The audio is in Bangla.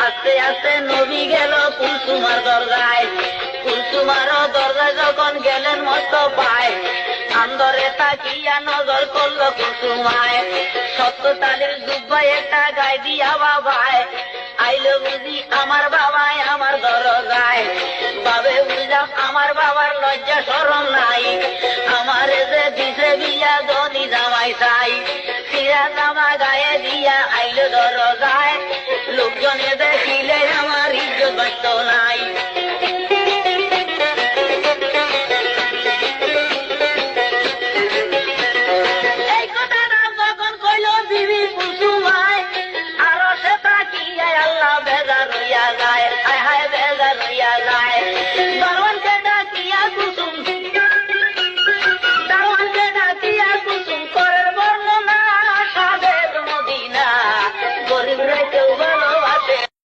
আস্তে আস্তে নবী গেল কুলসুমার দরজায়। কুলসুমারও দরজায় যখন গেলেন মস্ত পায়, আন্দরে তাকিয়া নজর করলো কুলসুমায়। সত্য তালির জুব্বাই একটা গায়ে দিয়া বাবায়, আইলো বুঝি আমার বাবাই আমার দরজায়। বাবে বুঝলাম আমার বাবার লজ্জা শরম নাই, আমারে যে দিছে বিয়া ধনী জামাই চাই। সিরা জামা গায়ে দিয়া আইলো দরজায়, লোকজনে দেখিলে আমার ইজ্জত বাঁচত নাই। এই কথাটা যখন কইল বিবি কুলসুমায়, আরো সে তাকিয়া আল্লাহ বেজার হইয়া যায়।